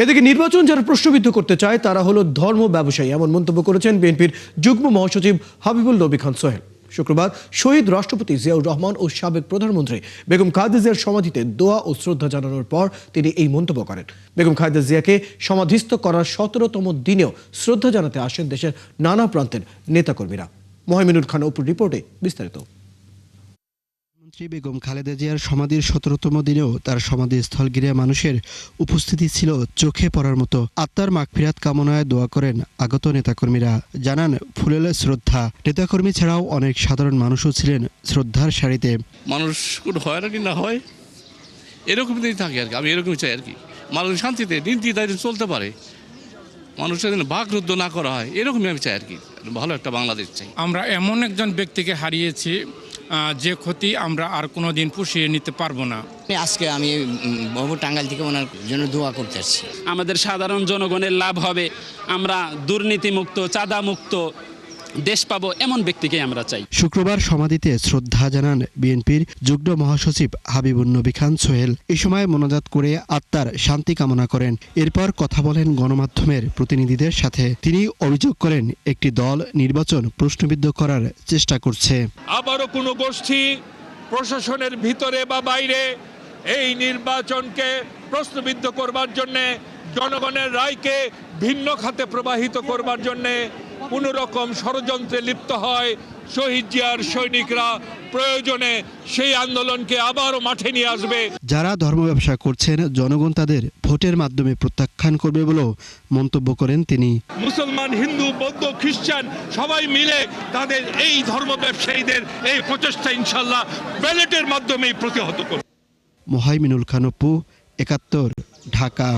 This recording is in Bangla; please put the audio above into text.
এদিকে নির্বাচন যারা প্রশ্নবিদ্ধ করতে চায় তারা হলো ধর্ম ব্যবসায়ী, এমন মন্তব্য করেছেন বিএনপির যুগ্ম মহাসচিব হাবিবুল নবী খান সোহেল। শুক্রবার শহীদ রাষ্ট্রপতি জিয়াউর রহমান ও সাবেক প্রধানমন্ত্রী বেগম খালেদা জিয়ার সমাধিতে দোয়া ও শ্রদ্ধা জানানোর পর তিনি এই মন্তব্য করেন। বেগম খালেদা জিয়াকে সমাধিস্থ করার 17তম দিনেও শ্রদ্ধা জানাতে আসেন দেশের নানা প্রান্তের নেতাকর্মীরা। মোহাইমিনুল খান অপুর রিপোর্টে বিস্তারিত। বেগম খালেদা জিয়ার সমাধির 17তম দিনেও তার সমাধিস্থল ঘিরে মানুষের উপস্থিতি ছিল চোখে পড়ার মতো। আত্মার মাগফিরাত কামনায় দোয়া করেন আগত নেতাকর্মীরা, জানান ফুলেল শ্রদ্ধা। নেতাকর্মী ছাড়াও অনেক সাধারণ মানুষও ছিলেন শ্রদ্ধার সারিতে। মানুষ কোনো হয় নাকি না হয় এরকমই থাকে আর কি। আমি এরকমই চাই আর কি, মানুষ শান্তিতে নির্দ্বিধায় চলতে পারে, মানুষের যেন বাকরুদ্ধ না করা হয়, এরকমই আমি চাই আর কি। ভালো একটা বাংলাদেশ চাই। আমরা এমন একজন ব্যক্তিকে হারিয়েছি যে ক্ষতি আমরা আর কোনো দিন পুষিয়ে নিতে পারবো না। আজকে আমি বহু টাঙ্গাইল থেকে ওনার জন্য দোয়া করতে আসছি। আমাদের সাধারণ জনগণের লাভ হবে, আমরা দুর্নীতিমুক্ত, চাঁদামুক্ত দেশ পাবো, এমন ব্যক্তিকে আমরা চাই। শুক্রবার সমাধিতে শ্রদ্ধা জানান বিএনপির যুগ্ম মহাসচিব হাবিবুল নবী খান সোহেল। এ সময় মোনাজাত করে আত্মার শান্তি কামনা করেন। এরপর কথা বলেন গণমাধ্যমের প্রতিনিধিদের সাথে। তিনি অভিযোগ করেন একটি দল নির্বাচন প্রশ্নবিদ্ধ করার চেষ্টা করছে। আবারও কোনো গোষ্ঠী প্রশাসনের ভিতরে বা বাইরে এই নির্বাচনকে প্রশ্নবিদ্ধ করবার জন্যে, জনগণের রায়কে ভিন্ন খাতে প্রবাহিত করবার জন্যে কোনো রকম ষড়যন্ত্রে লিপ্ত হয়। শহীদ জিয়ার সৈনিকরা প্রয়োজনে সেই আন্দোলনকে আবারও মাঠে নিয়ে আসবে। যারা ধর্ম ব্যবসা করছেন জনগণ তাদের ভোটের মাধ্যমে প্রত্যাখ্যান করবে বলেও মন্তব্য করেন তিনি। মুসলমান, হিন্দু, বৌদ্ধ, খ্রিস্টান সবাই মিলে তাদের এই ধর্ম ব্যবসায়ীদের এই প্রচেষ্টা ইনশাল্লাহ ব্যালটের মাধ্যমেই প্রতিহত করবে। মোহাইমিনুল খান অপু, ৭১, ঢাকা।